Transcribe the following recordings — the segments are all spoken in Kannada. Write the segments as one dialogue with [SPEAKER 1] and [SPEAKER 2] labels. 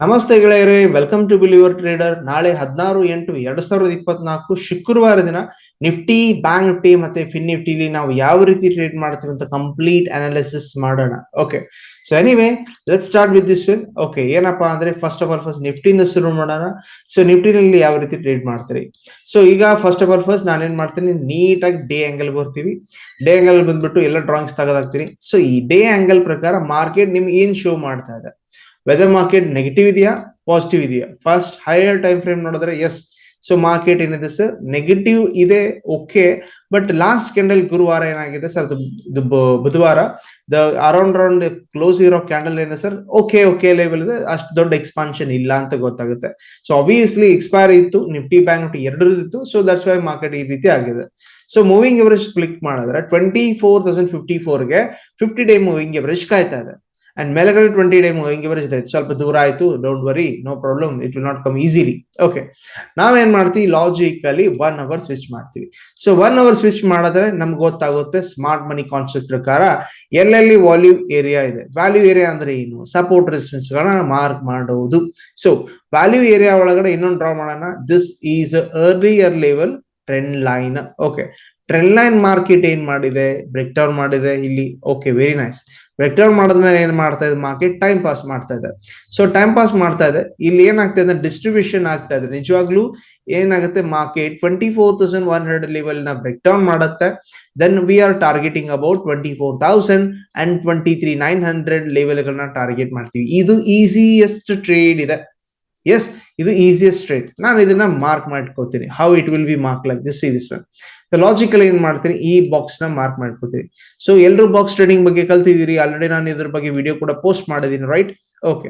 [SPEAKER 1] ನಮಸ್ತೆ ಗೆಳೆಯರೇ, ವೆಲ್ಕಮ್ ಟು ಬಿಲಿವರ್ ಟ್ರೇಡರ್. ನಾಳೆ 16/8/2024 ಶುಕ್ರವಾರ ದಿನ ನಿಫ್ಟಿ, ಬ್ಯಾಂಕ್ ನಿಫ್ಟಿ ಮತ್ತೆ ಫಿನ್ ನಿಫ್ಟಿಲಿ ನಾವು ಯಾವ ರೀತಿ ಟ್ರೇಡ್ ಮಾಡ್ತೀವಿ ಅಂತ ಕಂಪ್ಲೀಟ್ ಅನಾಲಿಸಿಸ್ ಮಾಡೋಣ. Okay, so anyway let's start with this win. Okay, ಏನಪ್ಪಾ ಅಂದ್ರೆ ಫಸ್ಟ್ ನಿಫ್ಟಿಯಿಂದ ಶುರು ಮಾಡೋಣ. ಸೊ ನಿಫ್ಟಿನಲ್ಲಿ ಯಾವ ರೀತಿ ಟ್ರೇಡ್ ಮಾಡ್ತೀರಿ? ಸೊ ಈಗ ಫಸ್ಟ್ ನಾನೇನ್ ಮಾಡ್ತೀನಿ, ನೀಟಾಗಿ ಡೇ ಆಂಗಲ್ ಬರ್ತೀವಿ. ಡೇ ಆಂಗಲ್ ಬಂದ್ಬಿಟ್ಟು ಎಲ್ಲ ಡ್ರಾಯಿಂಗ್ಸ್ ತೆಗೆದಾಕ್ತೀನಿ. ಸೊ ಈ ಡೇ ಆಂಗಲ್ ಪ್ರಕಾರ ಮಾರ್ಕೆಟ್ ನಿಮ್ಗೆ ಏನ್ ಶೋ ಮಾಡ್ತಾ ಇದೆ, ವೆದರ್ ಮಾರ್ಕೆಟ್ ನೆಗೆಟಿವ್ ಇದೆಯಾ ಪಾಸಿಟಿವ್ ಇದೆಯಾ? ಫಸ್ಟ್ ಹೈಯರ್ ಟೈಮ್ ಫ್ರೇಮ್ ನೋಡಿದ್ರೆ ಎಸ್, ಸೊ ಮಾರ್ಕೆಟ್ ಏನಿದೆ ಸರ್ ನೆಗೆಟಿವ್ ಇದೆ. ಓಕೆ, ಬಟ್ ಲಾಸ್ಟ್ ಕ್ಯಾಂಡಲ್ ಗುರುವಾರ ಏನಾಗಿದೆ ಸರ್, ಬುಧವಾರ ಅರೌಂಡ್ ಕ್ಲೋಸ್ ಇರೋ ಕ್ಯಾಂಡಲ್ ಏನಿದೆ ಸರ್, ಓಕೆ ಲೆವೆಲ್ ಇದೆ, ಅಷ್ಟು ದೊಡ್ಡ ಎಕ್ಸ್ಪಾನ್ಷನ್ ಇಲ್ಲ ಅಂತ ಗೊತ್ತಾಗುತ್ತೆ. ಸೊ ಆಬ್ವಿಯಸ್ಲಿ ಎಕ್ಸ್ಪೈರ್ ಇತ್ತು, ನಿಫ್ಟಿ ಬ್ಯಾಂಕ್ ನಿಫ್ಟಿ ಎರಡೂ ಇತ್ತು. ಸೊ ದಟ್ಸ್ ವೈ ಮಾರ್ಕೆಟ್ ಈ ರೀತಿ ಆಗಿದೆ. ಸೊ ಮೂವಿಂಗ್ ಎವರೇಜ್ ಕ್ಲಿಕ್ ಮಾಡಿದ್ರೆ 24,054ಗೆ 50-day ಮೂವಿಂಗ್ ಎವರೇಜ್ ಕಾಯ್ತಾ ಇದೆ. ಅಂಡ್ ಮೇಲೆಗಡೆ 20-day ಮೂವಿಂಗ್ ಎವರೇಜ್ ಇದೆ. ಸ್ವಲ್ಪ ದೂರ ಆಯ್ತು, don't worry, no problem, it will not come easily. Okay, ನಾವೇನ್ ಮಾಡ್ತೀವಿ, ಲಾಜಿಕಲಿ 1 hour ಸ್ವಿಚ್ ಮಾಡ್ತೀವಿ. ಸೊ 1 hour ಸ್ವಿಚ್ ಮಾಡಿದ್ರೆ ನಮ್ಗೆ ಗೊತ್ತಾಗುತ್ತೆ ಸ್ಮಾರ್ಟ್ ಮನಿ ಕಾನ್ಸೆಪ್ಟ್ ಪ್ರಕಾರ ಎಲ್ಲೆಲ್ಲಿ ವ್ಯಾಲ್ಯೂ ಏರಿಯಾ ಇದೆ. ವ್ಯಾಲ್ಯೂ ಏರಿಯಾ ಅಂದ್ರೆ ಏನು, ಸಪೋರ್ಟ್ ರೆಸಿಸ್ಟೆನ್ಸ್ ಗಳನ್ನ ಮಾರ್ಕ್ ಮಾಡೋದು. ಸೊ ವ್ಯಾಲ್ಯೂ ಏರಿಯಾ ಒಳಗಡೆ ಇನ್ನೊಂದು ಡ್ರಾ ಮಾಡೋಣ. This is earlier level trend line. Okay, trend line market ಏನ್ ಮಾಡಿದೆ, ಬ್ರೇಕ್ ಡೌನ್ ಮಾಡಿದೆ ಇಲ್ಲಿ. Okay, very nice. Break down ಮಾಡಿದ್ಮೇಲೆ ಏನ್ ಮಾಡ್ತಾ ಇದೆ ಮಾರ್ಕೆಟ್, ಟೈಮ್ ಪಾಸ್ ಮಾಡ್ತಾ ಇದೆ. ಸೊ ಟೈಮ್ ಪಾಸ್ ಮಾಡ್ತಾ ಇದೆ. ಇಲ್ಲಿ ಏನಾಗ್ತಾ ಇದೆ, ಡಿಸ್ಟ್ರಿಬ್ಯೂಷನ್ ಆಗ್ತಾ ಇದೆ. ನಿಜವಾಗ್ಲೂ ಏನಾಗುತ್ತೆ, ಮಾರ್ಕೆಟ್ 24,100 ಲೆವೆಲ್ ನ ಬ್ರೇಕ್ ಡೌನ್ ಮಾಡುತ್ತೆ. Then we are targeting about 24,000 and 23,900 level ಗಳನ್ನ ಟಾರ್ಗೆಟ್ ಮಾಡ್ತೀವಿ. ಇದು ಈಸಿಯೆಸ್ಟ್ ಟ್ರೇಡ್ ಇದೆ. ಎಸ್, ಇದು ಈಸಿಯೆಸ್ಟ್ ಟ್ರೇಡ್. ನಾನು ಇದನ್ನ ಮಾರ್ಕ್ ಮಾಡ್ಕೋತೀನಿ. How it will be mark like this, this one. Logical ಏನ್ ಮಾಡ್ತೀನಿ, ಈ ಬಾಕ್ಸ್ ನ ಮಾರ್ಕ್ ಮಾಡ್ಕೋತೀನಿ. ಸೊ ಎಲ್ಲರೂ ಬಾಕ್ಸ್ ಟ್ರೇಡಿಂಗ್ ಬಗ್ಗೆ ಕಲ್ತಿದ್ದೀರಿ ಆಲ್ರೆಡಿ. ನಾನು ಇದ್ರ ಬಗ್ಗೆ ವಿಡಿಯೋ ಕೂಡ ಪೋಸ್ಟ್ ಮಾಡಿದೀನಿ, ರೈಟ್? ಓಕೆ,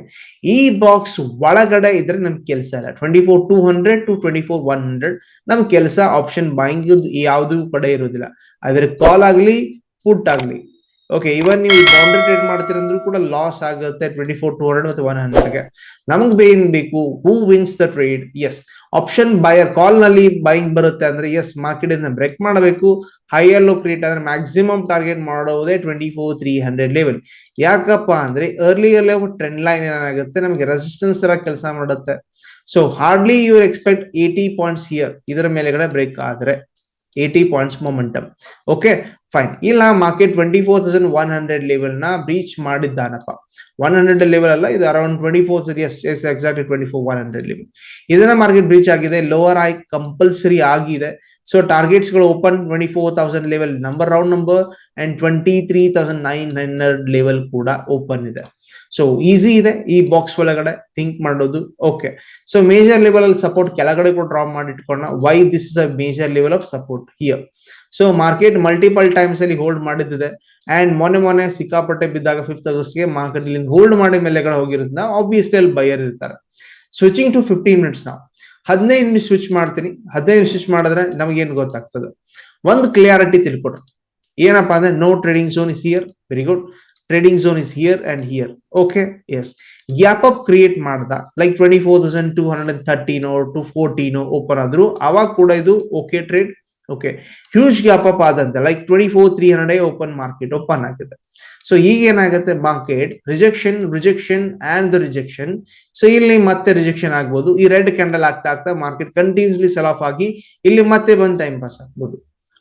[SPEAKER 1] ಈ ಬಾಕ್ಸ್ ಒಳಗಡೆ ಇದ್ರೆ ನಮ್ ಕೆಲಸ ಇಲ್ಲ. 24,200 to 24,100 ನಮ್ ಕೆಲಸ. ಆಪ್ಷನ್ ಬೈಂಗ್ ಯಾವ್ದು ಕಡೆ ಇರೋದಿಲ್ಲ, ಅದ್ರ ಕಾಲ್ ಆಗ್ಲಿ ಪುಟ್ ಆಗ್ಲಿ. ಓಕೆ, ಇವನ್ ನೀವು ಬೌಂಡ್ರಿ ಟ್ರೇಡ್ ಮಾಡ್ತೀರಂದ್ರೂ ಕೂಡ ಲಾಸ್ ಆಗುತ್ತೆ 24,200 ಮತ್ತು 100ಗೆ. ನಮ್ಗೆ ಏನ್ ಬೇಕು, who wins the trade? Yes, option buyer call ನಲ್ಲಿ ಬೈಂಗ್ ಬರುತ್ತೆ ಅಂದ್ರೆ ಎಸ್, ಮಾರ್ಕೆಟ್ ಇಂದ ಬ್ರೇಕ್ ಮಾಡಬೇಕು. ಹೈಯರ್ ಲೋ ಕ್ರಿಯೇಟ್ ಆದ್ರೆ ಮ್ಯಾಕ್ಸಿಮಮ್ ಟಾರ್ಗೆಟ್ ಮಾಡೋದೇ 24,300 ಲೆವೆಲ್. ಯಾಕಪ್ಪ ಅಂದ್ರೆ ಅರ್ಲಿಯರ್ ಲೆವೆಲ್ ಟ್ರೆಂಡ್ ಲೈನ್ ಏನಾಗುತ್ತೆ, ನಮಗೆ ರೆಸಿಸ್ಟೆನ್ಸ್ ತರ ಕೆಲಸ ಮಾಡುತ್ತೆ. So hardly you expect 80 points here, ಇದರ ಮೇಲೆಗಡೆ ಬ್ರೇಕ್ ಆದ್ರೆ 80 ಪಾಯಿಂಟ್ಸ್ ಮೊಮೆಂಟಮ್. Okay fine. ಇಲ್ಲ ಮಾರ್ಕೆಟ್ 24,100 ಲೆವೆಲ್ ನ ಬ್ರೀಚ್ ಮಾಡಿದ್ದಾನಪ್ಪ. 100 ಲೆವೆಲ್ ಅಲ್ಲ, ಇದು ಅರೌಂಡ್ 24, ಎಕ್ಸಾಕ್ಟ್ಲಿ 24,100 ಲೆವೆಲ್. ಇದನ್ನ ಮಾರ್ಕೆಟ್ ಬ್ರೀಚ್ ಆಗಿದೆ, ಲೋವರ್ ಹೈ ಕಂಪಲ್ಸರಿ ಆಗಿದೆ. ಸೊ ಟಾರ್ಗೆಟ್ಸ್ ಗಳು open 24,000 level number, round number, and 23,900 level ಕೂಡ ಓಪನ್ ಇದೆ. ಸೊ ಈಸಿ ಇದೆ ಈ ಬಾಕ್ಸ್ ಒಳಗಡೆ ಥಿಂಕ್ ಮಾಡೋದು. ಓಕೆ, ಸೊ ಮೇಜರ್ ಲೆವೆಲ್ ಅಲ್ಲಿ ಸಪೋರ್ಟ್ ಕೆಳಗಡೆ ಕೂಡ ಡ್ರಾ ಮಾಡಿ ಇಟ್ಕೊಳ್ಳೋಣ. Why this is a major level of support here. So market multiple times ಅಲ್ಲಿ ಹೋಲ್ಡ್ ಮಾಡಿದ್ದಿದೆ. ಅಂಡ್ ಮೊನ್ನೆ ಸಿಕ್ಕಾಪಟ್ಟೆ ಬಿದ್ದಾಗ 5th ಆಗಸ್ಟ್ಗೆ ಮಾರ್ಕೆಟ್ ಇಲ್ಲಿ ಹೋಲ್ಡ್ ಮಾಡಿ ಮೇಲೆಗಡೆ ಹೋಗಿರೋದ್ನ ಆಬ್ವಿಯಸ್ಲಿ ಅಲ್ಲಿ ಬೈಯರ್ ಇರ್ತಾರೆ. Switching to 15 minutes. ನಾವು 15 ನಿಮಿಷ ಸ್ವಿಚ್ ಮಾಡ್ತೀನಿ. 15 ಸ್ವಿಚ್ ಮಾಡಿದ್ರೆ ನಮಗೇನ್ ಗೊತ್ತಾಗ್ತದೆ, ಒಂದು ಕ್ಲಿಯಾರಿಟಿ ತಿಳ್ಕೊಡ್ರಿ. ಏನಪ್ಪಾ ಅಂದ್ರೆ no trading zone is here. Very good. Trading zone is here and here. Okay, yes. Gap up create ಮಾಡ್ದ, ಲೈಕ್ 24,213 to 14 ಓಪನ್ ಆದ್ರು, ಅವಾಗ ಕೂಡ ಇದು okay trade. Okay, huge gap up ಆದಂತೆ ಲೈಕ್ 24,300 ಓಪನ್ ಮಾರ್ಕೆಟ್ ಓಪನ್ ಆಗಿದೆ. ಸೊ ಈಗ ಏನಾಗುತ್ತೆ, market rejection and rejection. So ಇಲ್ಲಿ ಮತ್ತೆ ರಿಜೆಕ್ಷನ್ ಆಗ್ಬೋದು. ಈ ರೆಡ್ ಕ್ಯಾಂಡಲ್ ಆಗ್ತಾ ಮಾರ್ಕೆಟ್ ಕಂಟಿನ್ಯೂಸ್ಲಿ ಸೆಲ್ ಆಫ್ ಆಗಿ ಇಲ್ಲಿ ಮತ್ತೆ ಬಂದ್ ಟೈಮ್ ಪಾಸ್ ಆಗ್ಬೋದು.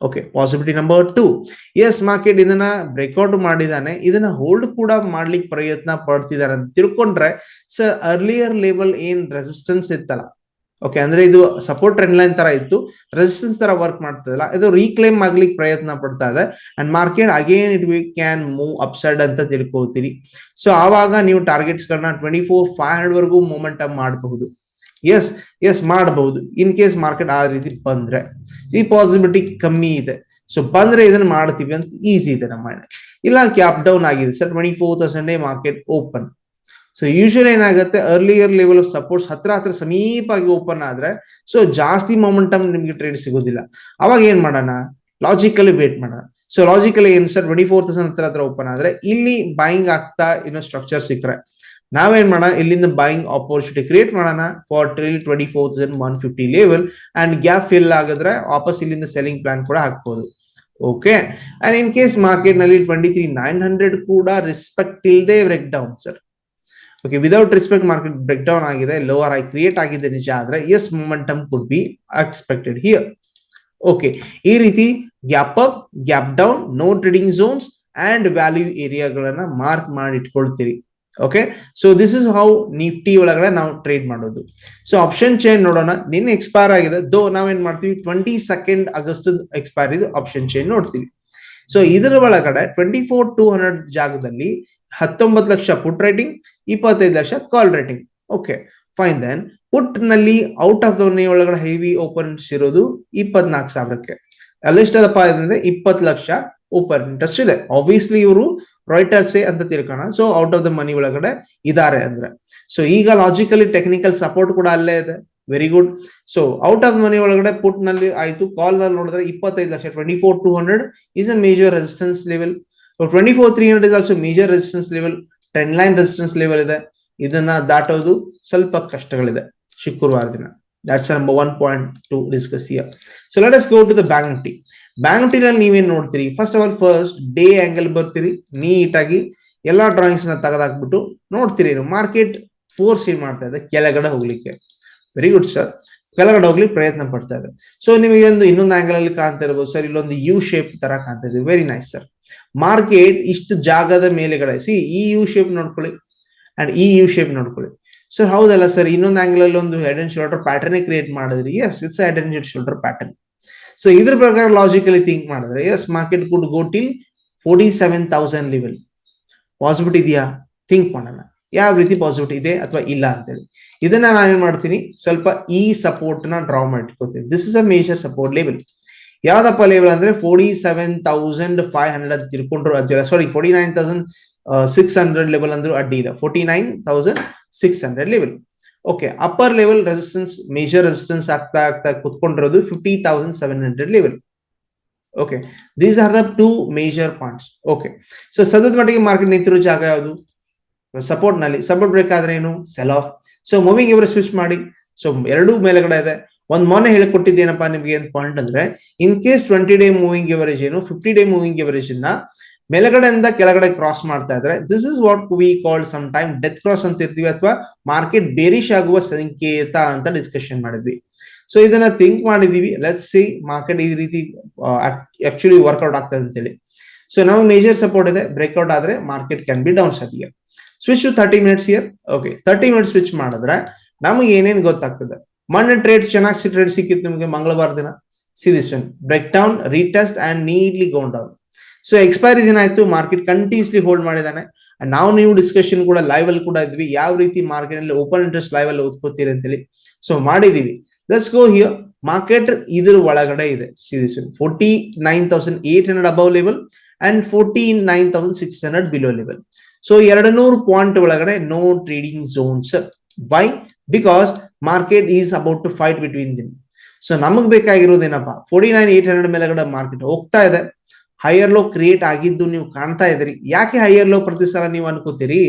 [SPEAKER 1] Okay, possibility number 2. Yes, market ಇದನ್ನ ಬ್ರೇಕ್ಔಟ್ ಮಾಡಿದಾನೆ, ಇದನ್ನ ಹೋಲ್ಡ್ ಕೂಡ ಮಾಡ್ಲಿಕ್ಕೆ ಪ್ರಯತ್ನ ಪಡ್ತಿದ್ದಾರೆ ಅಂತ ತಿಳ್ಕೊಂಡ್ರೆ, ಸರ್ ಅರ್ಲಿಯರ್ ಲೆವೆಲ್ ಏನ್ ರೆಸಿಸ್ಟೆನ್ಸ್ ಇತ್ತಲ್ಲ, ಓಕೆ, ಅಂದ್ರೆ ಇದು ಸಪೋರ್ಟ್ ಟ್ರೆಂಡ್ ಲೈನ್ ತರ ಇತ್ತು, ರೆಸಿಸ್ಟೆನ್ಸ್ ತರ ವರ್ಕ್ ಮಾಡ್ತದಲ್ಲ, ಇದು ರೀಕ್ಲೈಮ್ ಆಗ್ಲಿಕ್ಕೆ ಪ್ರಯತ್ನ ಪಡ್ತಾ ಇದೆ. And market again it we can move upside ಅಂತ ತಿಳ್ಕೊತೀರಿ. ಸೊ ಆವಾಗ ನೀವು ಟಾರ್ಗೆಟ್ಸ್ ಗಳನ್ನ 24,500 ವರೆಗೂ ಮೂಮೆಂಟಮ್ ಮಾಡಬಹುದು. ಎಸ್ ಮಾಡಬಹುದು. ಇನ್ ಕೇಸ್ ಮಾರ್ಕೆಟ್ ಆ ರೀತಿ ಬಂದ್ರೆ, ಈ ಪಾಸಿಬಿಲಿಟಿ ಕಮ್ಮಿ ಇದೆ. ಸೊ ಬಂದ್ರೆ ಇದನ್ನ ಮಾಡ್ತೀವಿ ಅಂತ ಈಸಿ ಇದೆ ನಮ್ಮ ಮೈಂಡ್. ಇಲ್ಲ ಕ್ಯಾಪ್ ಡೌನ್ ಆಗಿದೆ sir, 24,000 market open. So usually ಏನಾಗುತ್ತೆ, ಅರ್ಲಿಯರ್ ಲೆವೆಲ್ ಆಫ್ ಸಪೋರ್ಟ್ಸ್ ಹತ್ರ ಸಮೀಪವಾಗಿ ಓಪನ್ ಆದ್ರೆ ಸೊ ಜಾಸ್ತಿ ಮೊಮೆಂಟಮ್ ನಿಮ್ಗೆ ಟ್ರೇಡ್ ಸಿಗೋದಿಲ್ಲ. ಅವಾಗ ಏನ್ ಮಾಡೋಣ, ಲಾಜಿಕಲಿ ವೇಟ್ ಮಾಡೋಣ. ಸೊ ಲಾಜಿಕಲಿ ಏನ್ ಸರ್, 24,000 ಹತ್ರ ಓಪನ್ ಆದ್ರೆ ಇಲ್ಲಿ ಬೈಯಿಂಗ್ ಆಗ್ತಾ ಇನ್ನೋ ಸ್ಟ್ರಕ್ಚರ್ ಸಿಕ್ಕರೆ ನಾವೇನ್ ಮಾಡೋಣ, ಇಲ್ಲಿಂದ ಬೈಯಿಂಗ್ ಆಪರ್ಚುನಿಟಿ ಕ್ರಿಯೇಟ್ ಮಾಡೋಣ for 24,150 level. And gap fill ಆಗಿದ್ರೆ ವಾಪಸ್ ಇಲ್ಲಿಂದ ಸೆಲ್ಲಿಂಗ್ ಪ್ಲಾನ್ ಕೂಡ ಹಾಕ್ಬೋದು. Okay, and in case market ನಲ್ಲಿ 23,900 ಕೂಡ ರೆಸ್ಪೆಕ್ಟ್ ಇಲ್ಲದೆ break down sir. Okay, without respect market break down ಆಗಿದೆ, ಲೋವರ್ ಹೈ ಕ್ರಿಯೇಟ್ ಆಗಿದೆ ನಿಜ, ಆದ್ರೆ yes momentum could be expected here. Okay, ಈ ರೀತಿ gap up, gap down, no trading zones and value ಏರಿಯಾಗಳನ್ನ ಮಾರ್ಕ್ ಮಾಡಿ ಇಟ್ಕೊಳ್ತೀರಿ. Okay, so this is how Nifty ಒಳಗಡೆ ನಾವು ಟ್ರೇಡ್ ಮಾಡೋದು. ಸೊ ಆಪ್ಷನ್ ಚೈನ್ ನೋಡೋಣ. ನಿನ್ನೆ ಎಕ್ಸ್ಪೈರ್ ಆಗಿದೆ, ದೋ ನಾವೇನ್ ಮಾಡ್ತೀವಿ 22 ಆಗಸ್ಟ್ ಎಕ್ಸ್ಪೈರ್ ಇದು ಆಪ್ಷನ್ ಚೈನ್ ನೋಡ್ತೀವಿ. ಸೊ ಇದರ ಒಳಗಡೆ 24,200 ಜಾಗದಲ್ಲಿ 19 ಲಕ್ಷ ಪುಟ್ ರೇಟಿಂಗ್, 25 ಲಕ್ಷ ಕಾಲ್ ರೇಟಿಂಗ್. Okay fine. ದೆನ್ ಪುಟ್ ನಲ್ಲಿ ಔಟ್ ಆಫ್ ದ ಮನಿ ಒಳಗಡೆ ಹೆವಿ ಓಪನ್ಸ್ ಇರೋದು 24,000ಕ್ಕೆ. ಅಲ್ಲೆಷ್ಟದಪ್ಪ ಅಂದ್ರೆ 20 ಲಕ್ಷ ಓಪನ್ ಇಂಟ್ರೆಸ್ಟ್ ಇದೆ. ಆಬ್ವಿಯಸ್ಲಿ ಇವರು ರಾಯ್ಟರ್ಸೇ ಅಂತ ತಿಳ್ಕೋಣ. So out of the money ಒಳಗಡೆ ಇದಾರೆ ಅಂದ್ರೆ, ಸೊ ಈಗ ಲಾಜಿಕಲಿ ಟೆಕ್ನಿಕಲ್ ಸಪೋರ್ಟ್ ಕೂಡ ಅಲ್ಲೇ ಇದೆ. Very good. So out of money ಒಳಗಡೆ ಪುಟ್ ನಲ್ಲಿ ಆಯ್ತು. ಕಾಲ್ ನಲ್ಲಿ ನೋಡಿದ್ರೆ 25 lakh, 24,200 is a major resistance level. So 24,300 is also major resistance level. 10 line resistance level ಇದೆ. ಇದನ್ನ ದಾಟೋದು ಸ್ವಲ್ಪ ಕಷ್ಟಗಳಿದೆ ಶುಕ್ರವಾರ ದಿನ. That's number 1 point to discuss here. So let us go to the Bank Nifty. Bank Nifty ನಲ್ಲಿ ನೀವೇನ್ ನೋಡ್ತೀರಿ? First of all first day angle ಬರ್ತೀರಿ, ನೀಟಾಗಿ ಎಲ್ಲಾ ಡ್ರಾಯಿಂಗ್ಸ್ ನ ತೆಗೆದಾಕ್ಬಿಟ್ಟು ನೋಡ್ತೀರಿ. ಮಾರ್ಕೆಟ್ ಫೋರ್ಸ್ ಏನ್ ಮಾಡ್ತಾ ಇದೆ ಕೆಳಗಡೆ ಹೋಗ್ಲಿಕ್ಕೆ. ವೆರಿ ಗುಡ್ ಸರ್, ಕೆಳಗಡೆ ಹೋಗ್ಲಿ ಪ್ರಯತ್ನ ಪಡ್ತಾ ಇದೆ. ಸೊ ನಿಮಗೆ ಇನ್ನೊಂದು ಆಂಗಲ್ ಅಲ್ಲಿ ಕಾಣ್ತಾ ಇರಬಹುದು ಸರ್, ಇಲ್ಲೊಂದು ಯು ಶೇಪ್ ತರ ಕಾಣ್ತಾ ಇದೆ. Very nice sir. ಮಾರ್ಕೆಟ್ ಇಷ್ಟು ಜಾಗದ ಮೇಲೆಗಡೆ ಈ ಯು ಶೇಪ್ ನೋಡ್ಕೊಳ್ಳಿ ಅಂಡ್ ಈ ಯು ಶೇಪ್ ನೋಡ್ಕೊಳ್ಳಿ. ಸರ್ ಹೌದಲ್ಲ ಸರ್, ಇನ್ನೊಂದು ಆಂಗಲ್ ಅಲ್ಲಿ ಒಂದು head and shoulder pattern create ಮಾಡಿದ್ರಿ. Yes, it's head and shoulder pattern. So ಇದ್ರ ಪ್ರಕಾರ ಲಾಜಿಕಲಿ ಥಿಂಕ್ ಮಾಡಿದ್ರೆ yes market could go till 47,000 level. Possibility ಇದೆಯಾ? ಥಿಂಕ್ ಮಾಡೋಣ, ಯಾವ ರೀತಿ ಪಾಸಿಬಿಲಿಟಿ ಇದೆ ಅಥವಾ ಇಲ್ಲ ಅಂತೇಳಿ. ಇದನ್ನ ನಾನೇನ್ ಮಾಡ್ತೀನಿ, ಸ್ವಲ್ಪ ಈ ಸಪೋರ್ಟ್ ನ ಡ್ರಾ ಮಾಡಿಟ್ಕೋತೀನಿ. This is a major support level. ಯಾವ್ದಪ್ಪ ಲೆವೆಲ್ ಅಂದ್ರೆ 47,500 ತಿಳ್ಕೊಂಡ್ರು, ಸಾರಿ 49,600 ಲೆವೆಲ್ ಅಂದ್ರು ಅಡ್ಡಿ ಇಲ್ಲ. 49,600 level. Okay, upper level resistance, major resistance ಆಗ್ತಾ ಆಗ್ತಾ ಕುತ್ಕೊಂಡಿರೋದು 50,700 level. Okay, these are the 2 major points. Okay, so ಸದ್ಯದ ಮಟ್ಟಿಗೆ ಮಾರ್ಕೆಟ್ ನಿಂತಿರೋ ಜಾಗ ಯಾವುದು? ಸಪೋರ್ಟ್ ನಲ್ಲಿ. ಸಪೋರ್ಟ್ ಬ್ರೇಕ್ ಆದ್ರೆ ಏನು? Cell of. So moving average switch ಮಾಡಿ. ಸೊ ಎರಡೂ ಮೇಲೆಗಡೆ ಇದೆ. ಒಂದ್ ಮೊನ್ನೆ ಹೇಳಿಕೊಟ್ಟಿದ್ದೇನಪ್ಪ ನಿಮ್ಗೆ ಏನ್ ಪಾಯಿಂಟ್ ಅಂದ್ರೆ, in case 20 day moving average ಏನು 50 ಡೇ ಮೂವಿಂಗ್ ಎವರೇಜ್ ನ ಮೇಲೆಗಡೆಯಿಂದ ಕೆಳಗಡೆ ಕ್ರಾಸ್ ಮಾಡ್ತಾ ಇದ್ರೆ this is what we called some time death cross ಅಂತ ಇರ್ತೀವಿ, ಅಥವಾ ಮಾರ್ಕೆಟ್ ಬೇರಿಶ್ ಆಗುವ ಸಂಕೇತ ಅಂತ ಡಿಸ್ಕಷನ್ ಮಾಡಿದ್ವಿ. ಸೊ ಇದನ್ನ ಥಿಂಕ್ ಮಾಡಿದೀವಿ. ಲೆಟ್ಸ್ ಸಿ ಮಾರ್ಕೆಟ್ ಈ ರೀತಿ ಆಕ್ಚುಲಿ ವರ್ಕ್ಔಟ್ ಆಗ್ತದೆ ಅಂತೇಳಿ. ಸೊ ನಾವು ಮೇಜರ್ ಸಪೋರ್ಟ್ ಇದೆ, ಬ್ರೇಕ್ಔಟ್ ಆದ್ರೆ market can be downside here. Switch to 30 minutes here. Okay, 30 minutes switch ಮಾಡಿದ್ರೆ ನಮಗೆ ಏನೇನ್ ಗೊತ್ತಾಗ್ತದೆ. ಮೊನ್ನೆ ಟ್ರೇಡ್ ಚೆನ್ನಾಗಿ ಟ್ರೇಡ್ ಸಿಕ್ಕಿತ್ತು ನಿಮಗೆ ಮಂಗಳವಾರ ದಿನ. See this one break down, retest and neatly gone down. So expiry ದಿನ ಆಯ್ತು, ಮಾರ್ಕೆಟ್ ಕಂಟಿನ್ಯೂಸ್ಲಿ ಹೋಲ್ಡ್ ಮಾಡಿದಾನೆ. ನಾವು ನೀವು ಡಿಸ್ಕಷನ್ ಕೂಡ ಲೈವ್ ಅಲ್ಲಿ ಕೂಡ ಇದ್ವಿ, ಯಾವ ರೀತಿ ಮಾರ್ಕೆಟ್ ಅಲ್ಲಿ ಓಪನ್ ಇಂಟ್ರೆಸ್ಟ್ ಲೈವ್ ಅಲ್ಲಿ ಓದ್ಕೋತೀರಿ ಅಂತೇಳಿ. ಸೊ ಮಾಡಿದೀವಿ. Let's go here. ಮಾರ್ಕೆಟ್ ಇದ್ರ ಒಳಗಡೆ ಇದೆ. See this one 49,800 above level and 49,600 below level. So 200 point ಒಳಗಡೆ no trading zones. Why? Because market is about to fight between them. So ನಮಗ್ ಬೇಕಾಗಿರೋದೇನಪ್ಪ, 49,800 ಮೇಲೆಗಡೆ ಮಾರ್ಕೆಟ್ ಹೋಗ್ತಾ ಇದೆ. ಹೈಯರ್ ಲೋ ಕ್ರಿಯೇಟ್ ಆಗಿದ್ದು ನೀವು ಕಾಣ್ತಾ ಇದ್ರಿ. ಯಾಕೆ ಹೈಯರ್ ಲೋ ಪ್ರತಿ ಸಲ ನೀವು ಅನ್ಕೋತೀರಿ?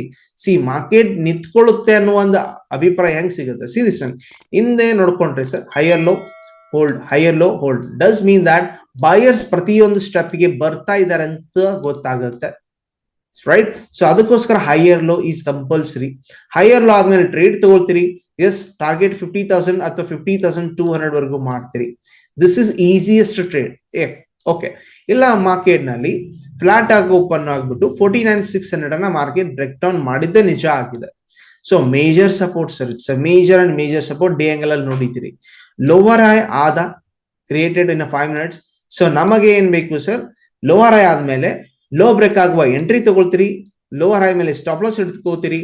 [SPEAKER 1] ಸಿ ಮಾರ್ಕೆಟ್ ನಿಂತ್ಕೊಳ್ಳುತ್ತೆ ಅನ್ನುವ ಒಂದು ಅಭಿಪ್ರಾಯ ಹೆಂಗ್ ಸಿಗುತ್ತೆ? ಸಿ ದಿಸ್ ಒನ್ ಹಿಂದೆ ನೋಡ್ಕೊಂಡ್ರಿ sir, higher low hold, higher low hold does mean that buyers ಪ್ರತಿಯೊಂದು ಸ್ಟೆಪ್ ಗೆ ಬರ್ತಾ ಇದಾರೆ ಅಂತ ಗೊತ್ತಾಗುತ್ತೆ, ರೈಟ್? ಸೊ ಅದಕ್ಕೋಸ್ಕರ higher low is compulsory. Higher low ಆದ್ಮೇಲೆ ಟ್ರೇಡ್ ತಗೊಳ್ತೀರಿ. ಎಸ್, ಟಾರ್ಗೆಟ್ 50,000 ಅಥವಾ 50,200 ವರೆಗೂ ಮಾಡ್ತೀರಿ. This is easiest trade. Okay, ಇಲ್ಲ ಮಾರ್ಕೆಟ್ ನಲ್ಲಿ ಫ್ಲಾಟ್ ಆಗಿ ಓಪನ್ ಆಗ್ಬಿಟ್ಟು 49,600 ಅನ್ನ ಮಾರ್ಕೆಟ್ ಬ್ರೇಕ್ ಡೌನ್ ಮಾಡಿದ್ದೆ ನಿಜ ಆಗಿದೆ. So major support sir, it's major and major support. Day angle ಅಲ್ಲಿ ನೋಡಿದ್ದೀರಿ. ಲೋವರ್ ಹೈ ಆದ ಕ್ರಿಯೇಟೆಡ್ ಇನ್ 5 ಮಿನಿಟ್ಸ್. ಸೊ ನಮಗೆ ಏನ್ ಬೇಕು ಸರ್, ಲೋವರ್ ಹೈ ಆದ್ಮೇಲೆ ಲೋ ಬ್ರೇಕ್ ಆಗುವ ಎಂಟ್ರಿ ತಗೊಳ್ತೀರಿ, ಲೋವರ್ ಹೈ ಮೇಲೆ ಸ್ಟಾಪ್ ಲಾಸ್ ಇಟ್ಕೋತೀರಿ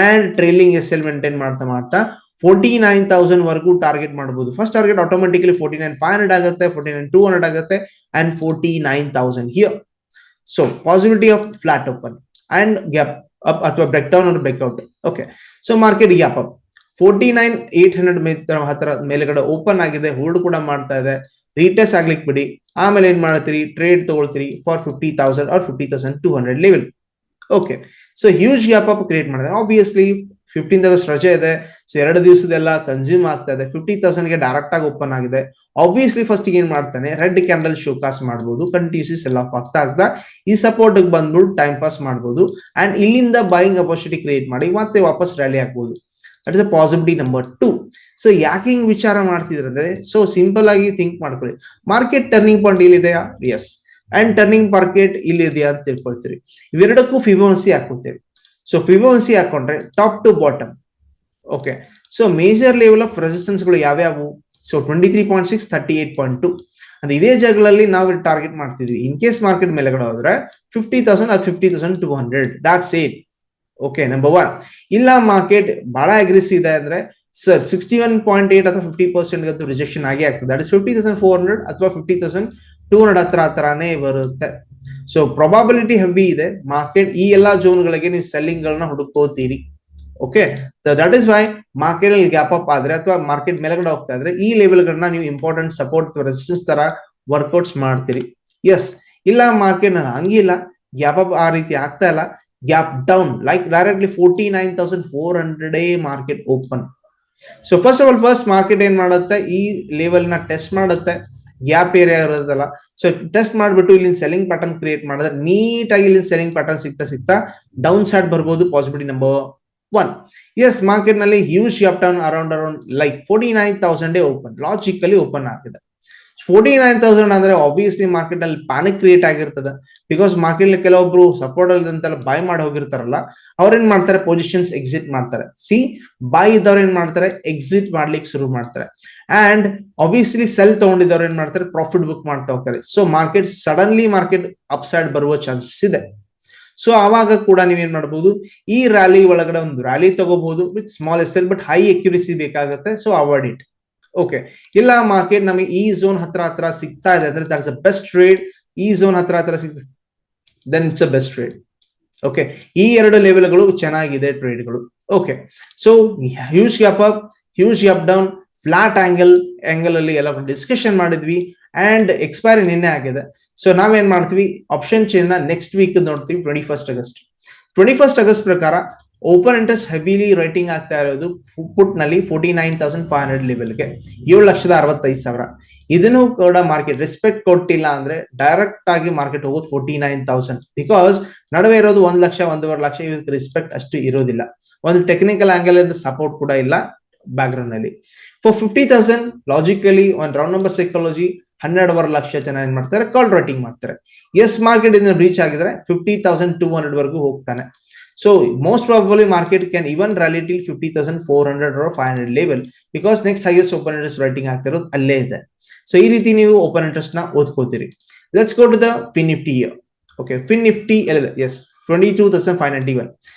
[SPEAKER 1] and trailing S L maintain ಮಾಡ್ತಾ ಮಾಡ್ತಾ 49,000 ವರೆಗೂ ಟಾರ್ಗೆಟ್ ಮಾಡಬಹುದು. ಫಸ್ಟ್ ಟಾರ್ಗೆಟ್ ಆಟೋಮೆಟಿಕಲಿ 49,500 ಆಗುತ್ತೆ, 49,200 ಆಗುತ್ತೆ and 49,000 here. So possibility of flat open and gap up ಅಥವಾ break down or breakout. Okay, so market gap up 49,800 ಹತ್ರ ಮೇಲೆಗಡೆ ಓಪನ್ ಆಗಿದೆ, ಹೋಲ್ಡ್ ಕೂಡ ಮಾಡ್ತಾ ಇದೆ. ರೀಟೆಸ್ಟ್ ಆಗ್ಲಿಕ್ಕೆ ಬಿಡಿ, ಆಮೇಲೆ ಏನ್ ಮಾಡ್ತೀರಿ, ಟ್ರೇಡ್ ತಗೊಳ್ತೀರಿ for 50,000 or 50,200 level. Okay, so huge gap up create ಮಾಡಿದ್ರೆ ಆಬ್ವಿಯಸ್ಲಿ 15th ಆಗಸ್ಟ್ ರಜೆ ಇದೆ. ಸೊ 2 ದಿವಸದೆಲ್ಲ ಕನ್ಸ್ಯೂಮ್ ಆಗ್ತಾ ಇದೆ. 50,000 ಗೆ ಡೈರೆಕ್ಟ್ ಆಗಿ ಓಪನ್ ಆಗಿದೆ. ಆಬ್ವಿಯಸ್ಲಿ ಫಸ್ಟ್ ಏನ್ ಮಾಡ್ತಾನೆ, ರೆಡ್ ಕ್ಯಾಂಡಲ್ ಶೋಕಾಸ್ ಮಾಡಬಹುದು, ಕಂಟಿನ್ಯೂಸ್ಲಿ ಸೆಲ್ ಆಫ್ ಆಗ್ತಾ ಈ ಸಪೋರ್ಟ್ ಬಂದ್ಬಿಟ್ಟು ಟೈಮ್ ಪಾಸ್ ಮಾಡಬಹುದು ಅಂಡ್ ಇಲ್ಲಿಂದ ಬೈಯಿಂಗ್ ಅಪರ್ಚುನಿಟಿ ಕ್ರಿಯೇಟ್ ಮಾಡಿ ಮತ್ತೆ ವಾಪಸ್ ರ್ಯಾಲಿ ಆಗ್ಬಹುದು. That is a possibility number 2. So ಯಾಕೆ ಹಿಂಗ್ ವಿಚಾರ ಮಾಡ್ತಿದ್ರೆ ಅಂದ್ರೆ, ಸೊ ಸಿಂಪಲ್ ಆಗಿ ಥಿಂಕ್ ಮಾಡ್ಕೊಳ್ಳಿ, ಮಾರ್ಕೆಟ್ ಟರ್ನಿಂಗ್ ಪಾಯಿಂಟ್ ಇಲ್ಲಿದೆಯಾ? ಎಸ್. ಅಂಡ್ ಟರ್ನಿಂಗ್ ಮಾರ್ಕೆಟ್ ಇಲ್ಲಿದೆಯಾ ಅಂತ ತಿಳ್ಕೊಳ್ತೀರಿ. ಇವೆರಡಕ್ಕೂ ಫಿಬೊನಸಿ ಹಾಕೋತೀರಿ. ಸೊ ಫಿಬೊನಸಿ ಹಾಕೊಂಡ್ರೆ top to bottom. Okay, so major level of resistance ಗಳು ಯಾವ್ಯಾವು? ಸೊ 23.6, 38.2 ಅಂದ್ರೆ ಇದೇ ಜಾಗಗಳಲ್ಲಿ ನಾವು ಟಾರ್ಗೆಟ್ ಮಾಡ್ತಿದ್ವಿ. ಇನ್ ಕೇಸ್ ಮಾರ್ಕೆಟ್ ಮೇಲೆಗಡೆ ಹೋದ್ರೆ 50,000 or 50,200. That's it. Okay, number 1. ಇಲ್ಲ ಮಾರ್ಕೆಟ್ ಬಹಳ ಅಗ್ರೆಸಿವ್ ಇದೆ ಅಂದ್ರೆ ಸರ್ 61.8 ಅಥವಾ 50% ಗಂತೂ ರಿಜೆಕ್ಷನ್ ಆಗೇ ಆಗ್ತದೆ. ದಟ್ ಇಸ್ 50,400 ಅಥವಾ 50,200 ಹತ್ರನೇ ಬರುತ್ತೆ. ಸೊ ಪ್ರೊಬಾಬಿಲಿಟಿ ಹೆವಿ ಇದೆ. ಮಾರ್ಕೆಟ್ ಈ ಎಲ್ಲಾ ಝೋನ್ ಗಳಿಗೆ ನೀವು ಸೆಲ್ಲಿಂಗ್ ಗಳನ್ನ ಹುಡುಕೋತೀರಿ. Okay, that is why market ಅಲ್ಲಿ ಗ್ಯಾಪ್ ಅಪ್ ಆದ್ರೆ ಅಥವಾ ಮಾರ್ಕೆಟ್ ಮೇಲ್ಗಡೆ ಹೋಗ್ತಾ ಇದ್ರೆ ಈ ಲೆವೆಲ್ ಗಳನ್ನ ನೀವು ಇಂಪಾರ್ಟೆಂಟ್ ಸಪೋರ್ಟ್ ರೆಸಿಸ್ಟೆನ್ಸ್ ತರ ವರ್ಕೌಟ್ಸ್ ಮಾಡ್ತೀರಿ. ಎಸ್. ಇಲ್ಲ ಮಾರ್ಕೆಟ್ ಹಂಗಿಲ್ಲ, ಗ್ಯಾಪ್ ಅಪ್ ಆ ರೀತಿ ಆಗ್ತಾ ಇಲ್ಲ, gap down like directly 49,400 market open. So first market ಏನ್ ಮಾಡುತ್ತೆ, ಈ ಲೆವೆಲ್ ನ ಟೆಸ್ಟ್ ಮಾಡುತ್ತೆ. ಗ್ಯಾಪ್ ಏರಿಯಾ ಇರೋದಲ್ಲ, ಸೊ ಟೆಸ್ಟ್ ಮಾಡ್ಬಿಟ್ಟು ಇಲ್ಲಿ ಸೆಲ್ಲಿಂಗ್ ಪ್ಯಾಟರ್ನ್ ಕ್ರಿಯೇಟ್ ಮಾಡಿದ್ರೆ ನೀಟಾಗಿ ಇಲ್ಲಿ ಸೆಲ್ಲಿಂಗ್ ಪ್ಯಾಟರ್ನ್ ಸಿಗ್ತಾ ಡೌನ್ ಸೈಡ್ ಬರ್ಬೋದು. Possibility number 1. ಎಸ್, ಮಾರ್ಕೆಟ್ ನಲ್ಲಿ huge gap down around like 49,000 open, logically open ಆಗಿದೆ. 49,000 ಅಂದ್ರೆ ಆಬ್ವಿಯಸ್ಲಿ ಮಾರ್ಕೆಟ್ ಅಲ್ಲಿ ಪ್ಯಾನಿಕ್ ಕ್ರಿಯೇಟ್ ಆಗಿರ್ತದೆ. ಬಿಕಾಸ್ ಮಾರ್ಕೆಟ್ ಕೆಲವೊಬ್ರು ಸಪೋರ್ಟ್ ಅಲ್ಲದಂತೆಲ್ಲ ಬೈ ಮಾಡಿ ಹೋಗಿರ್ತಾರಲ್ಲ, ಅವ್ರೇನ್ ಮಾಡ್ತಾರೆ, ಪೊಸಿಷನ್ಸ್ ಎಕ್ಸಿಟ್ ಮಾಡ್ತಾರೆ. ಬೈ ಇದ್ದವ್ರು ಏನ್ ಮಾಡ್ತಾರೆ, ಎಕ್ಸಿಟ್ ಮಾಡ್ಲಿಕ್ಕೆ ಶುರು ಮಾಡ್ತಾರೆ. ಅಂಡ್ ಆಬ್ವಿಯಸ್ಲಿ ಸೆಲ್ ತಗೊಂಡಿದ್ದವ್ರು ಏನ್ ಮಾಡ್ತಾರೆ, ಪ್ರಾಫಿಟ್ ಬುಕ್ ಮಾಡ್ತಾ ಹೋಗ್ತಾರೆ. So market suddenly up side ಬರುವ ಚಾನ್ಸಸ್ ಇದೆ. ಸೊ ಆವಾಗ ಕೂಡ ನೀವೇನ್ ಮಾಡಬಹುದು, ಈ ರ್ಯಾಲಿ ಒಳಗಡೆ ಒಂದು ರ್ಯಾಲಿ ತಗೋಬಹುದು with small S L, but high accuracy ಬೇಕಾಗುತ್ತೆ. So avoid it. ಓಕೆ, ಇಲ್ಲ ಮಾರ್ಕೆಟ್ ನಮಗೆ ಈ ಝೋನ್ ಹತ್ರ ಸಿಗ್ತಾ ಇದೆ ಅಂದ್ರೆ ದಟ್ಸ್ ಅ ಬೆಸ್ಟ್ ಟ್ರೇಡ್. ಈ ಝೋನ್ ಹತ್ರ ಸಿಗ್ತದೆ, then it's a best trade. Okay, ಈ ಎರಡು ಲೆವೆಲ್ಗಳು ಚೆನ್ನಾಗಿದೆ ಟ್ರೇಡ್ಗಳು. Okay, so huge gap up, huge gap down, flat angle ಅಲ್ಲಿ ಎಲ್ಲ ಡಿಸ್ಕಷನ್ ಮಾಡಿದ್ವಿ. ಅಂಡ್ ಎಕ್ಸ್ಪೈರಿ ನಿನ್ನೆ ಆಗಿದೆ. ಸೊ ನಾವೇನ್ ಮಾಡ್ತೀವಿ, ಆಪ್ಷನ್ ಚೇನ್ ನ ನೆಕ್ಸ್ಟ್ ವೀಕ್ ನೋಡ್ತೀವಿ. 21st ಆಗಸ್ಟ್ ಪ್ರಕಾರ ಓಪನ್ ಇಂಟ್ರೆಸ್ಟ್ ಹೆವಿಲಿ ರೈಟಿಂಗ್ ಆಗ್ತಾ ಇರೋದು ಪುಟ್ ನಲ್ಲಿ 49,500 ಲೆವೆಲ್ಗೆ, 7,65,000. ಇದನ್ನು ಕೂಡ ಮಾರ್ಕೆಟ್ ರೆಸ್ಪೆಕ್ಟ್ ಕೊಟ್ಟಿಲ್ಲ ಅಂದ್ರೆ ಡೈರೆಕ್ಟ್ ಆಗಿ ಮಾರ್ಕೆಟ್ ಹೋಗೋದು 49,000. ಬಿಕಾಸ್ ನಡುವೆ ಇರೋದು 1 ಲಕ್ಷ 1.5 ಲಕ್ಷ, ಇದಕ್ಕೆ ರೆಸ್ಪೆಕ್ಟ್ ಅಷ್ಟು ಇರೋದಿಲ್ಲ. ಒಂದು ಟೆಕ್ನಿಕಲ್ ಆಂಗಲ್ ಇಂದ ಸಪೋರ್ಟ್ ಕೂಡ ಇಲ್ಲ ಬ್ಯಾಕ್ ಗ್ರೌಂಡ್ ನಲ್ಲಿ. ಫಾರ್ 50,000 ಲಾಜಿಕಲಿ ಒಂದು ರೌಂಡ್ ನಂಬರ್ ಸೈಕಾಲಜಿ 12.5 ಲಕ್ಷ ಜನ ಏನ್ ಮಾಡ್ತಾರೆ, ಕಾಲ್ ರೈಟಿಂಗ್ ಮಾಡ್ತಾರೆ. ಎಸ್, ಮಾರ್ಕೆಟ್ ಇದನ್ನ ರೀಚ್ ಆಗಿದ್ರೆ 50,200 ವರೆಗೂ ಹೋಗ್ತಾನೆ. So most probably market can even rally till 50,400 or 500 level because next highest open interest rating ಆಗ್ತಿರೋದು ಅಲ್ಲೇ ಇದೆ. ಸೊ ಈ ರೀತಿ ನೀವು ಓಪನ್ ಇಂಟ್ರೆಸ್ಟ್ ನ ಓದ್ಕೋತೀರಿ. Let's go to the Fin Nifty here. Okay, Fin Nifty ಎಲ್ಲಿದೆ? ಎಸ್, 22,591.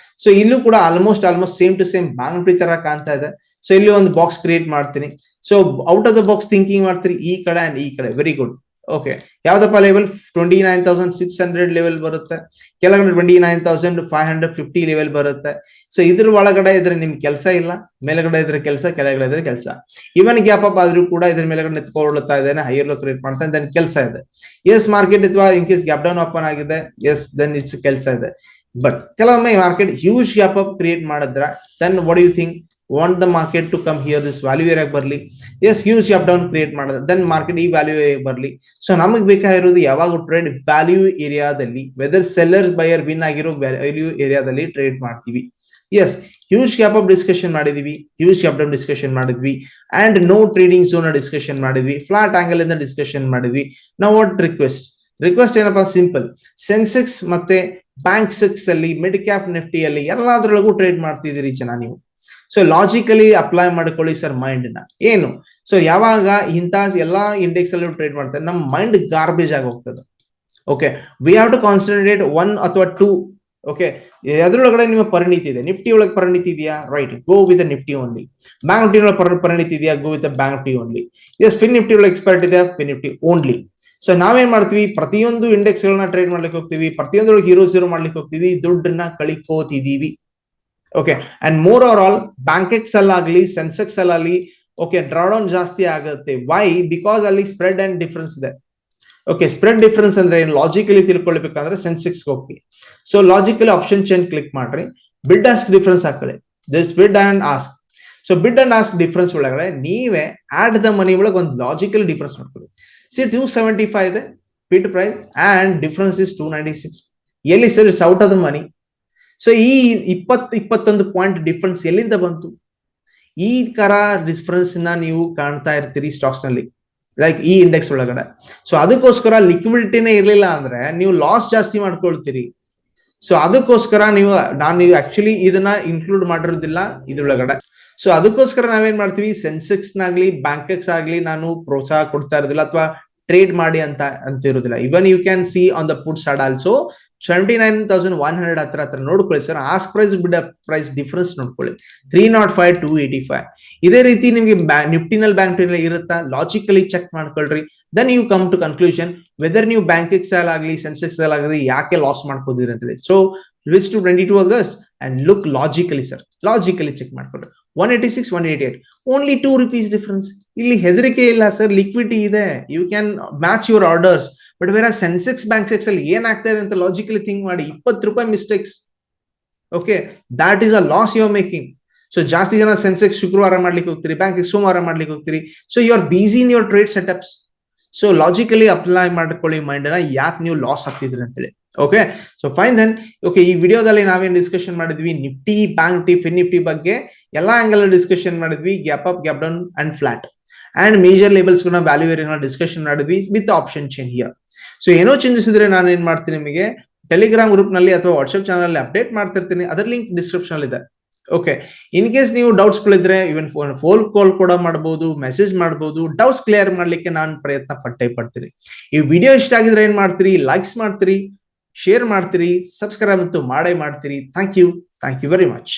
[SPEAKER 1] ಸೊ ಇಲ್ಲೂ ಕೂಡ almost same to same bank Nifty ತರ ಕಾಣ್ತಾ ಇದೆ. ಸೊ ಇಲ್ಲಿ ಒಂದು ಬಾಕ್ಸ್ ಕ್ರಿಯೇಟ್ ಮಾಡ್ತೀನಿ. So out of the box thinking ಮಾಡ್ತೀರಿ, ಈ ಕಡೆ ಅಂಡ್ ಈ ಕಡೆ. Very good. ಓಕೆ, ಯಾವ್ದಪ್ಪ ಲೆವೆಲ್? 29,600 ಲೆವೆಲ್ ಬರುತ್ತೆ. ಕೆಳಗಡೆ 29,550 ಲೆವೆಲ್ ಬರುತ್ತೆ. ಸೊ ಇದ್ರ ಒಳಗಡೆ ಇದ್ರೆ ನಿಮ್ ಕೆಲಸ ಇಲ್ಲ, ಮೇಲ್ಗಡೆ ಇದ್ರೆ ಕೆಲಸ, ಕೆಳಗಡೆ ಇದ್ರೆ ಕೆಲಸ. ಇವನ್ ಗ್ಯಾಪ್ ಅಪ್ ಆದ್ರೂ ಕೂಡ ಇದ್ರ ಮೇಲ್ಗಡೆ ನಿಂತ್ಕೊಳ್ತಾ ಇದ್ದೇನೆ, ಹೈಯರ್ ಲೋ ಕ್ರಿಯೇಟ್ ಮಾಡ್ತಾ ಇದ್ದೇನೆ, ಕೆಲಸ ಇದೆ. ಎಸ್, ಮಾರ್ಕೆಟ್ ಅಥವಾ in case gap down open ಆಗಿದೆ, ಎಸ್, ದೆನ್ ಇಟ್ಸ್ ಕೆಲಸ ಇದೆ. ಬಟ್ ಕೆಲವೊಮ್ಮೆ market huge gap up create ಮಾಡಿದ್ರೆ then what you think, want the market to come here this value area ಬರ್ಲಿ. Yes, huge gap down create ಮಾಡಿದ್ರೆ ದೆನ್ ಮಾರ್ಕೆಟ್ ಈ ವ್ಯಾಲ್ಯೂ ಬರ್ಲಿ. ಸೊ ನಮಗ್ ಬೇಕಾಗಿರೋದು ಯಾವಾಗ ಟ್ರೇಡ್ ವ್ಯಾಲ್ಯೂ ಏರಿಯಾದಲ್ಲಿ, ವೆದರ್ ಸೆಲ್ಲರ್ ಬಯರ್ ವಿನ್ ಆಗಿರೋ ವ್ಯಾಲ್ಯೂ ಏರಿಯಾದಲ್ಲಿ ಟ್ರೇಡ್ ಮಾಡ್ತೀವಿ. Yes, huge gap up discussion ಮಾಡಿದೀವಿ, ಹ್ಯೂಜ್ ಗ್ಯಾಪ್ ಡೌನ್ ಡಿಸ್ಕಷನ್ ಮಾಡಿದ್ವಿ, and no trading zone discussion ಮಾಡಿದ್ವಿ, ಫ್ಲಾಟ್ ಆಂಗಲ್ ಇಂದ ಡಿಸ್ಕಷನ್ ಮಾಡಿದ್ವಿ. ನಾವು ವಾಟ್ ರಿಕ್ವೆಸ್ಟ್ ಏನಪ್ಪಾ, ಸಿಂಪಲ್. ಸೆನ್ಸೆಕ್ಸ್ ಮತ್ತೆ ಬ್ಯಾಂಕ್ ಸೆಕ್ಸ್ ಅಲ್ಲಿ, ಮಿಡ್ ಕ್ಯಾಪ್ ನಿಫ್ಟಿಯಲ್ಲಿ ಎಲ್ಲಾದ್ರೊಳಗೂ ಟ್ರೇಡ್ ಮಾಡ್ತಿದ್ದೀರಿ ಜನ ನೀವು. ಸೊ ಲಾಜಿಕಲಿ ಅಪ್ಲೈ ಮಾಡ್ಕೊಳ್ಳಿ ಸರ್ ಮೈಂಡ್ ನ. ಏನು, ಸೊ ಯಾವಾಗ ಇಂಥ ಎಲ್ಲಾ ಇಂಡೆಕ್ಸ್ ಅಲ್ಲೂ ಟ್ರೇಡ್ ಮಾಡ್ತಾರೆ, ನಮ್ಮ ಮೈಂಡ್ ಗಾರ್ಬೇಜ್ ಆಗಿ ಹೋಗ್ತದೆ. Okay, we have to concentrate 1 ಅಥವಾ 2. ಓಕೆ, ಅದ್ರೊಳಗಡೆ ನಿಮ್ಮ ಪರಿಣಿತಿ ಇದೆ. ನಿಫ್ಟಿ ಒಳಗೆ ಪರಿಣಿತಿ ಇದೆಯಾ? Right, go with Nifty only. Bank Nifty ಒಳಗೆ ಪರಿಣಿತಿ ಇದೆಯಾ? Go with bank Nifty only. Yes, fin Nifty ಒಳಗೆ ಎಕ್ಸ್ಪರ್ಟ್ ಇದೆ, ಫಿನ್ ನಿಫ್ಟಿ ಓನ್ಲಿ. ಸೊ ನಾವೇನ್ ಮಾಡ್ತೀವಿ, ಪ್ರತಿಯೊಂದು ಇಂಡೆಕ್ಸ್ ಗಳನ್ನ ಟ್ರೇಡ್ ಮಾಡ್ಲಿಕ್ಕೆ ಹೋಗ್ತೀವಿ, ಪ್ರತಿಯೊಂದೊಳಗೆ ಹೀರೋ ಮಾಡ್ಲಿಕ್ಕೆ ಹೋಗ್ತೀವಿ, ದುಡ್ಡನ್ನ ಕಳಿಕೋತಿದೀವಿ. Okay, and more or all Bankex ಅಲ್ಲಾಗ್ಲಿ, ಸೆನ್ಸೆಕ್ಸ್ ಅಲ್ಲಾಗ್ಲಿ, ಓಕೆ, ಡ್ರಾಡೌನ್ ಜಾಸ್ತಿ ಆಗುತ್ತೆ. ವೈ? ಬಿಕಾಸ್ ಅಲ್ಲಿ ಸ್ಪ್ರೆಡ್ ಅಂಡ್ ಡಿಫರೆನ್ಸ್ ಇದೆ. ಓಕೆ, ಸ್ಪ್ರೆಡ್ ಡಿಫರೆನ್ಸ್ ಅಂದ್ರೆ ಏನು ಲಾಜಿಕಲಿ ತಿಳ್ಕೊಳ್ಬೇಕಂದ್ರೆ ಸೆನ್ಸೆಕ್ಸ್ ಹೋಗ್ತೀವಿ. So logically option chain click ಮಾಡ್ರಿ, ಬಿಡ್ ಆಸ್ಕ್ ಡಿಫರೆನ್ಸ್ ಹಾಕೊಳ್ಳಿ. This bid and ask. So bid and ask difference ಒಳಗಡೆ ನೀವೇ ಆಡ್ ದ ಮನಿ ಒಳಗೆ ಒಂದು ಲಾಜಿಕಲ್ ಡಿಫ್ರೆನ್ಸ್ ನೋಡ್ಕೊಳ್ಳಿ. ಸಿ 275 ಇದೆ ಬಿಡ್ ಪ್ರೈಸ್ ಅಂಡ್ ಡಿಫ್ರೆನ್ಸ್ ಇಸ್ 296. ಎಲ್ಲಿ sir it's out of the money. So ಈ 21 ಪಾಯಿಂಟ್ ಡಿಫ್ರೆನ್ಸ್ ಎಲ್ಲಿಂದ ಬಂತು? ಈ ತರ ಡಿಫ್ರೆನ್ಸ್ ನ ನೀವು ಕಾಣ್ತಾ ಇರ್ತೀರಿ ಸ್ಟಾಕ್ಸ್ ನಲ್ಲಿ, ಲೈಕ್ ಈ ಇಂಡೆಕ್ಸ್ ಒಳಗಡೆ. ಸೊ ಅದಕ್ಕೋಸ್ಕರ ಲಿಕ್ವಿಡಿಟಿನೇ ಇರ್ಲಿಲ್ಲ ಅಂದ್ರೆ ನೀವು ಲಾಸ್ ಜಾಸ್ತಿ ಮಾಡ್ಕೊಳ್ತೀರಿ. ಸೊ ಅದಕ್ಕೋಸ್ಕರ ನಾನು ಆಕ್ಚುಲಿ ಇದನ್ನ ಇನ್ಕ್ಲೂಡ್ ಮಾಡಿರೋದಿಲ್ಲ ಇದ್ರೊಳಗಡೆ. ಸೊ ಅದಕ್ಕೋಸ್ಕರ ನಾವೇನ್ ಮಾಡ್ತೀವಿ, ಸೆನ್ಸೆಕ್ಸ್ ನಾಗ್ಲಿ ಬ್ಯಾಂಕೆಕ್ಸ್ ಆಗ್ಲಿ ನಾನು ಪ್ರೋತ್ಸಾಹ ಕೊಡ್ತಾ ಇರೋದಿಲ್ಲ ಅಥವಾ ಟ್ರೇಡ್ ಮಾಡಿ ಅಂತ ಇರೋದಿಲ್ಲ. Even you can see on the put side also 79,100 ಹತ್ರ ನೋಡ್ಕೊಳ್ಳಿ sir. Ask price bid price difference ನೋಡ್ಕೊಳ್ಳಿ 305 285. ಇದೇ ರೀತಿ ನಿಮ್ಗೆ ನಿಫ್ಟಿನಲ್ಲಿ ಬ್ಯಾಂಕ್ ನಿಫ್ಟಿನಲ್ಲಿ ಇರುತ್ತಾ, ಲಾಜಿಕಲಿ ಚೆಕ್ ಮಾಡ್ಕೊಳ್ರಿ. Then you come to conclusion whether ನೀವು ಬ್ಯಾಂಕೆಕ್ಸ್ ಆಗಲಿ ಸೆನ್ಸೆಕ್ಸ್ ಆಗಲಿ ಯಾಕೆ ಲಾಸ್ ಮಾಡ್ಕೋದಿರಿ ಅಂತ ಹೇಳಿ. So reach to 22 August and look logically sir, logically check ಮಾಡ್ಕೊಳ್ರಿ. 186 188 only 2 rupees difference. ಇಲ್ಲಿ ಹೆದರಿಕೆ ಇಲ್ಲ ಸರ್, ಲಿಕ್ವಿಡಿಟಿ ಇದೆ, you can match your orders. But ಬೇರೆ ಸೆನ್ಸೆಕ್ಸ್ ಬ್ಯಾಂಕ್ಸೆಕ್ಸ್ ಅಲ್ಲಿ ಏನಾಗ್ತಾ ಇದೆ ಅಂತ ಲಾಜಿಕಲಿ ಥಿಂಕ್ ಮಾಡಿ. 20 ರೂಪಾಯಿ mistakes, okay, that is a loss you are making. So ಜಾಸ್ತಿ ಜನ ಸೆನ್ಸೆಕ್ಸ್ ಶುಕ್ರವಾರ ಮಾಡ್ಲಿಕ್ಕೆ ಹೋಗ್ತೀರಿ, ಬ್ಯಾಂಕ್ ಸೋಮವಾರ ಮಾಡ್ಲಿಕ್ಕೆ ಹೋಗ್ತೀರಿ. So you are busy in your trade setups. So logically apply ಮಾಡ್ಕೊಳ್ಳಿ ಮೈಂಡ್ ನ, ಯಾಕೆ ನೀವು ಲಾಸ್ ಆಗ್ತಿದ್ರಿ ಅಂತೇಳಿ. Okay, so fine then. Okay, ಈ ವಿಡಿಯೋದಲ್ಲಿ ನಾವೇನ್ ಡಿಸ್ಕಷನ್ ಮಾಡಿದ್ವಿ, Nifty, bank Nifty, fin Nifty ಬಗ್ಗೆ ಎಲ್ಲಾ ಆಂಗಲ್ ಡಿಸ್ಕಷನ್ ಮಾಡಿದ್ವಿ. Gap up, gap down and flat and major levels value area discussion ಮಾಡಿದ್ವಿ with option change here. So ಏನೋ ಚೇಂಜಸ್ ಇದ್ರೆ ನಾನು ಏನ್ ಮಾಡ್ತೀನಿ, ನಿಮಗೆ ಟೆಲಿಗ್ರಾಮ್ ಗ್ರೂಪ್ ನಲ್ಲಿ ಅಥವಾ ವಾಟ್ಸ್ಆಪ್ ಚಾನಲ್ ಅಲ್ಲಿ ಅಪ್ಡೇಟ್ ಮಾಡ್ತಿರ್ತೀನಿ. ಅದರ ಲಿಂಕ್ ಡಿಸ್ಕ್ರಿಪ್ಷನ್ ಅಲ್ಲಿ ಇದೆ. ಓಕೆ, ಇನ್ ಕೇಸ್ ನೀವು ಡೌಟ್ಸ್ ಗಳಿದ್ರೆ ಇವನ್ ಫೋನ್ ಕಾಲ್ ಕೂಡ ಮಾಡಬಹುದು, ಮೆಸೇಜ್ ಮಾಡಬಹುದು. ಡೌಟ್ಸ್ ಕ್ಲಿಯರ್ ಮಾಡ್ಲಿಕ್ಕೆ ನಾನು ಪ್ರಯತ್ನ ಪಡ್ತೀನಿ. ಈ ವಿಡಿಯೋ ಇಷ್ಟ ಆಗಿದ್ರೆ ಏನ್ ಮಾಡ್ತೀರಿ, ಲೈಕ್ಸ್ ಮಾಡ್ತೀರಿ, ಶೇರ್ ಮಾಡ್ತೀರಿ, ಸಬ್ಸ್ಕ್ರೈಬ್ ಅಂತೂ ಮಾಡೇ ಮಾಡ್ತೀರಿ. Thank you very much.